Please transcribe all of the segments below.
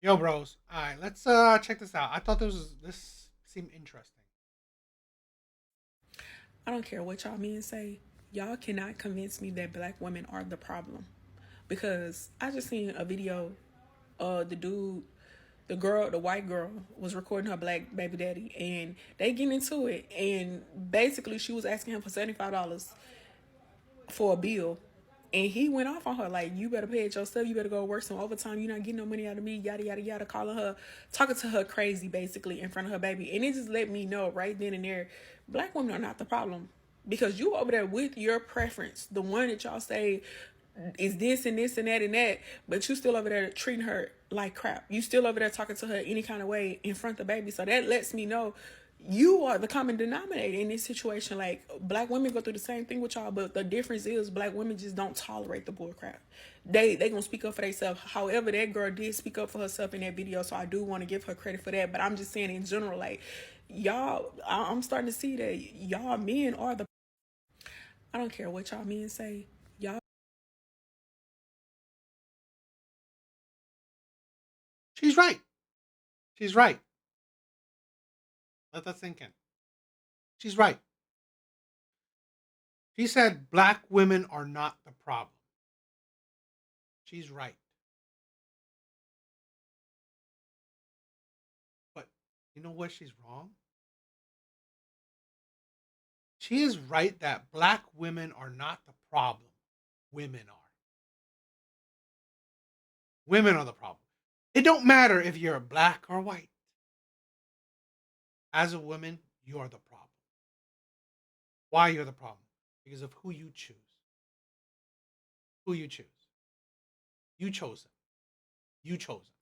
Yo, bros. All right, let's check this out. I thought this seemed interesting. I don't care what y'all men say. Y'all cannot convince me that black women are the problem. Because I just seen a video the dude, the white girl was recording her black baby daddy and they getting into it and basically she was asking him for $75 for a bill. And he went off on her like, you better pay it yourself. You better go work some overtime. You're not getting no money out of me. Yada yada yada. Calling her, talking to her crazy basically in front of her baby. And it just let me know right then and there, black women are not the problem because you over there with your preference, the one that y'all say is this and this and that and that, but you still over there treating her like crap. You still over there talking to her any kind of way in front of the baby. So that lets me know you are the common denominator in this situation. Like black women go through the same thing with y'all, but the difference is black women just don't tolerate the bull crap. They gonna speak up for themselves. However, that girl did speak up for herself in that video, so I do want to give her credit for that. But I'm just saying in general, like y'all, I'm starting to see that y'all men are the. I don't care what y'all men say. Y'all. She's right. She's right. Let that sink in. She's right. She said black women are not the problem. She's right. But you know what she's wrong? She is right that black women are not the problem. Women are. Women are the problem. It don't matter if you're black or white. As a woman, you're the problem. Why you're the problem? Because of who you choose. Who you choose. You chose them. You chose them.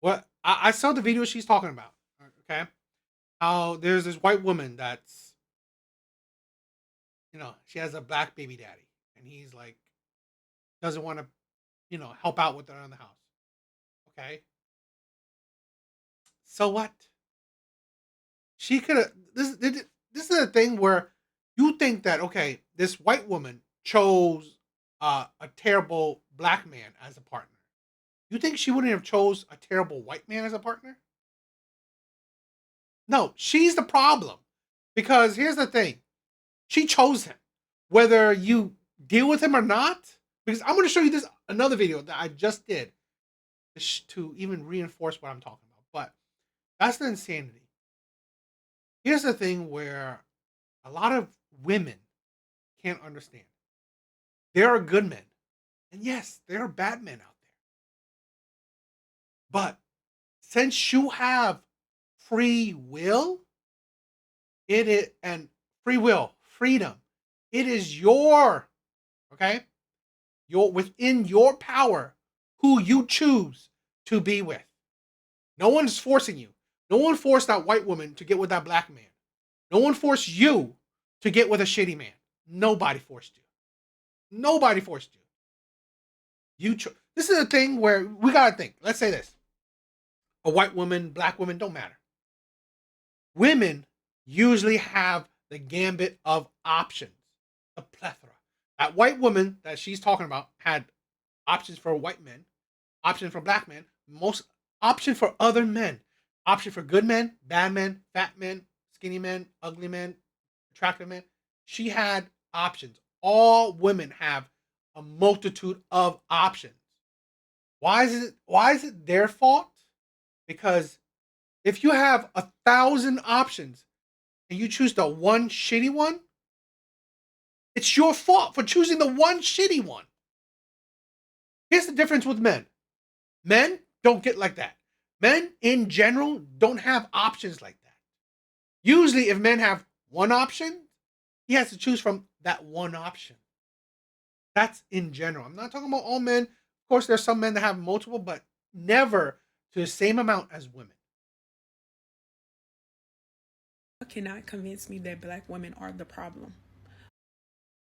What I saw the video she's talking about. Okay, how there's this white woman that's she has a black baby daddy, and he's like doesn't want to help out with her in the house. Okay, so what? She could have this is a thing where you think that okay, this white woman chose a terrible black man as a partner. You think she wouldn't have chose a terrible white man as a partner? No, she's the problem. Because here's the thing. She chose him. Whether you deal with him or not, because I'm going to show you this another video that I just did to even reinforce what I'm talking about. But that's the insanity. Here's the thing where a lot of women can't understand. There are good men. And yes, there are bad men out there. But since you have free will, it is and free will, freedom. It is okay? Your within your power who you choose to be with. No one's forcing you. No one forced that white woman to get with that black man. No one forced you to get with a shitty man. Nobody forced you. Nobody forced you. This is a thing where we gotta think. Let's say this: a white woman, black woman, don't matter. Women usually have the gambit of options, a plethora. That white woman that she's talking about had options for white men, option for black men, most option for other men, option for good men, bad men, fat men, skinny men, ugly men, attractive men. She had options. All women have a multitude of options. Why is it their fault? Because if you have 1,000 options and you choose the one shitty one, it's your fault for choosing the one shitty one. Here's the difference with men. Men don't get like that. Men in general don't have options like that. Usually, if men have one option, he has to choose from that one option. That's in general. I'm not talking about all men. Of course, there's some men that have multiple, but never to the same amount as women. Cannot convince me that black women are the problem.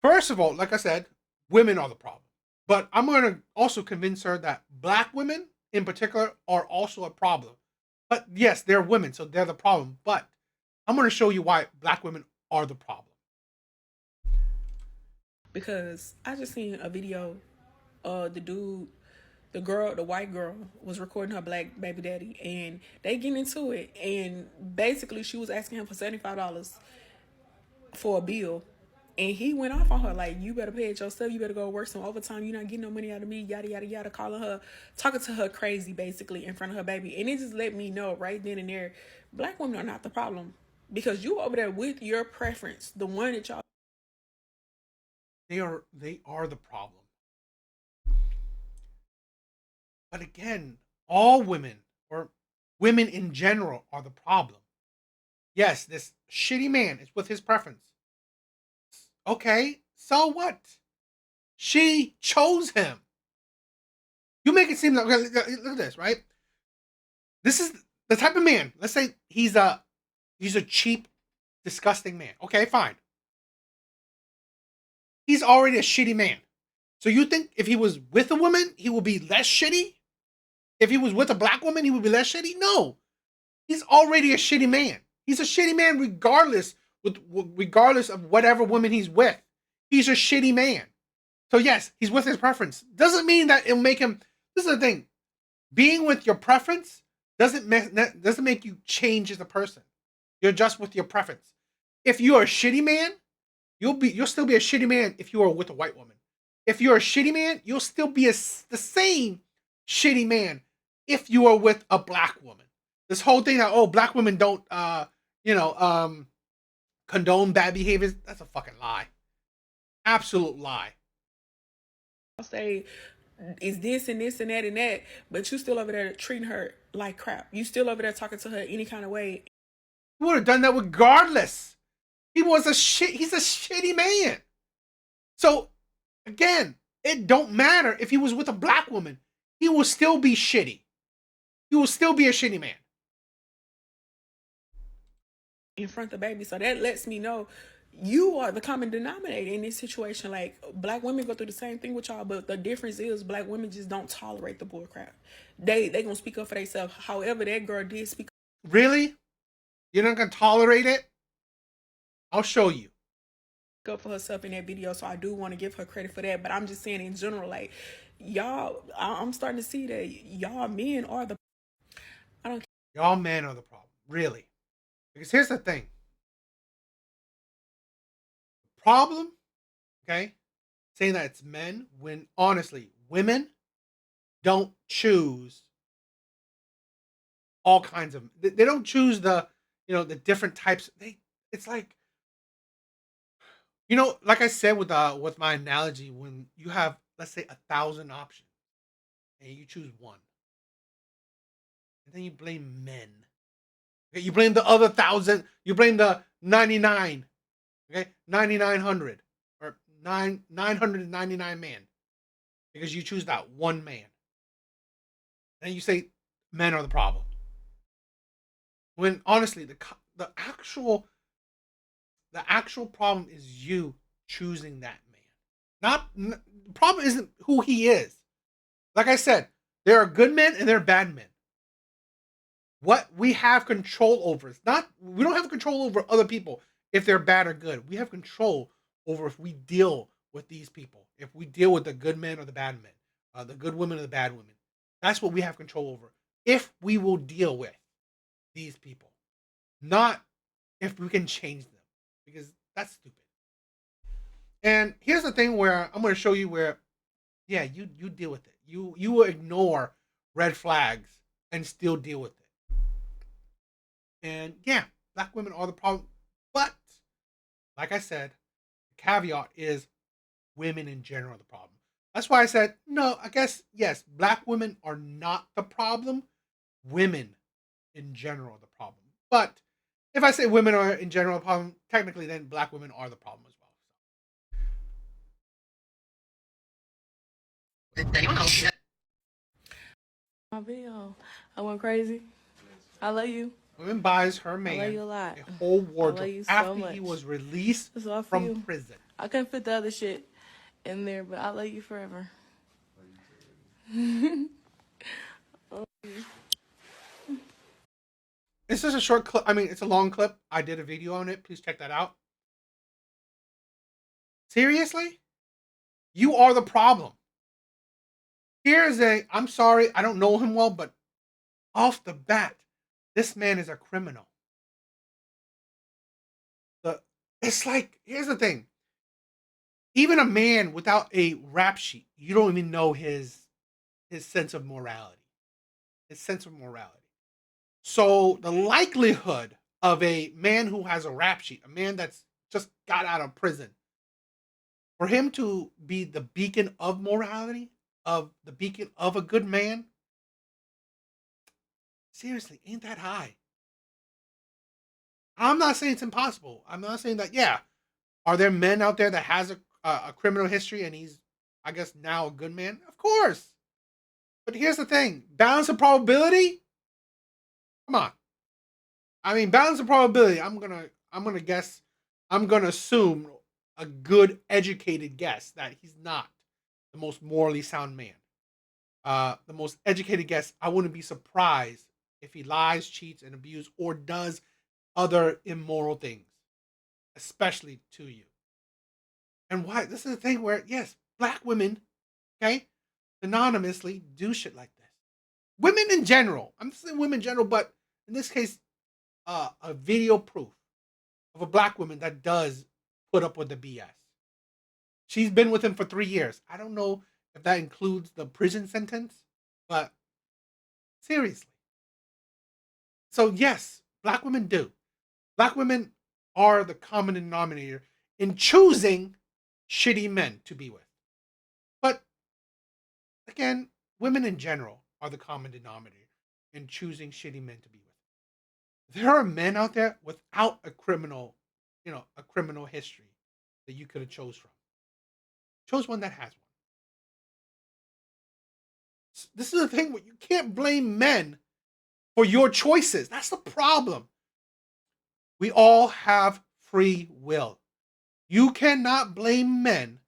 First of all, like I said, women are the problem. But I'm going to also convince her that black women in particular are also a problem. But yes, they're women, so they're the problem. But I'm going to show you why black women are the problem. Because I just seen a video the dude, the white girl, was recording her black baby daddy, and they get into it. And basically, she was asking him for $75 for a bill. And he went off on her like, you better pay it yourself. You better go work some overtime. You're not getting no money out of me. Yada, yada, yada. Calling her, talking to her crazy, basically, in front of her baby. And it just let me know right then and there, black women are not the problem. Because you over there with your preference, the one that y'all... They are the problem. But again, all women, or women in general, are the problem. Yes, this shitty man is with his preference. Okay, so what? She chose him. You make it seem like, okay, look at this, right? This is the type of man. Let's say he's a cheap, disgusting man. Okay, fine. He's already a shitty man. So you think if he was with a woman, he will be less shitty? If he was with a black woman, he would be less shitty? No. He's already a shitty man. He's a shitty man regardless of whatever woman he's with. He's a shitty man. So yes, he's with his preference. Doesn't mean that it'll make him... This is the thing. Being with your preference doesn't make you change as a person. You're just with your preference. If you're a shitty man, you'll still be a shitty man if you are with a white woman. If you're a shitty man, you'll still be the same shitty man if you are with a black woman. This whole thing that, oh, black women don't condone bad behaviors, that's a fucking lie. Absolute lie. I'll say, is this and this and that and that, but you still over there treating her like crap. You still over there talking to her any kind of way. He would have done that regardless. He's a shitty man. So again, it don't matter if he was with a black woman. He will still be shitty. He will still be a shitty man. In front of the baby. So that lets me know you are the common denominator in this situation. Like, black women go through the same thing with y'all, but the difference is black women just don't tolerate the bullcrap. They gonna speak up for themselves. However, that girl did speak up. Really? You're not gonna tolerate it? I'll show you. Up for herself in that video, so I do want to give her credit for that. But I'm just saying in general, like, y'all, I'm starting to see that y'all men are the... Y'all men are the problem, really. Because here's the thing. The problem, okay, saying that it's men, when honestly, women don't choose all kinds of... They don't choose the different types. It's like, like I said with my analogy, when you have, let's say, 1,000 options and you choose one, and then you blame men. Okay, you blame the other 1,000. You blame the 99. Okay, 9,900 or 999 man, because you choose that one man. And you say men are the problem. When honestly, the actual problem is you choosing that man. The problem isn't who he is. Like I said, there are good men and there are bad men. What we have control over is not... We don't have control over other people if they're bad or good. We have control over if we deal with these people. If we deal with the good men or the bad men, the good women or the bad women. That's what we have control over. If we will deal with these people, not if we can change them, because that's stupid. And here's the thing where I'm going to show you where, yeah, you deal with it. You will ignore red flags and still deal with it. And yeah, black women are the problem. But like I said, the caveat is women in general are the problem. That's why I said, no, I guess, yes, black women are not the problem. Women in general are the problem. But if I say women are in general the problem, technically then black women are the problem as well. My video, I went crazy. I love you. Women buys her man I love you a lot. a whole wardrobe I love you so after much. he was released This is all for from you. prison. I couldn't fit the other shit in there, but I love you forever. It's just a short clip. I mean, it's a long clip. I did a video on it. Please check that out. Seriously? You are the problem. I'm sorry, I don't know him well, but off the bat, this man is a criminal. The It's like, here's the thing. Even a man without a rap sheet, you don't even know his sense of morality. His sense of morality. So the likelihood of a man who has a rap sheet, a man that's just got out of prison, for him to be the beacon of morality, of the beacon of a good man, seriously, ain't that high. I'm not saying it's impossible. I'm not saying that, yeah, are there men out there that has a criminal history and he's, I guess, now a good man? Of course. But here's the thing: balance of probability. Come on. I mean, balance of probability. I'm gonna guess. I'm gonna assume a good, educated guess that he's not the most morally sound man. The most educated guess. I wouldn't be surprised if he lies, cheats, and abuses, or does other immoral things, especially to you. And why? This is the thing where, yes, black women, okay, anonymously do shit like this. Women in general. I'm saying women in general, but in this case, a video proof of a black woman that does put up with the BS. She's been with him for 3 years. I don't know if that includes the prison sentence, but seriously. So yes, black women do. Black women are the common denominator in choosing shitty men to be with. But again, women in general are the common denominator in choosing shitty men to be with. There are men out there without a criminal, a criminal history that you could have chose from. Chose one that has one. This is the thing where you can't blame men for your choices. That's the problem. We all have free will. You cannot blame men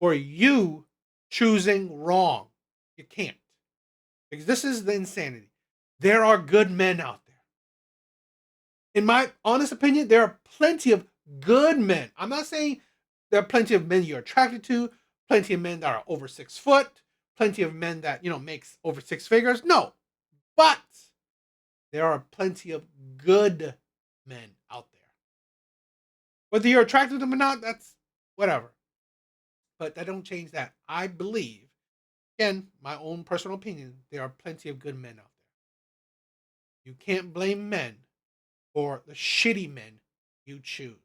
for you choosing wrong. You can't. Because this is the insanity. There are good men out there. In my honest opinion, there are plenty of good men. I'm not saying there are plenty of men you're attracted to, plenty of men that are over 6 foot, plenty of men that, makes over six figures. No. But there are plenty of good men out there. Whether you're attracted to them or not, that's whatever. But that don't change that. I believe, again, my own personal opinion, there are plenty of good men out there. You can't blame men for the shitty men you choose.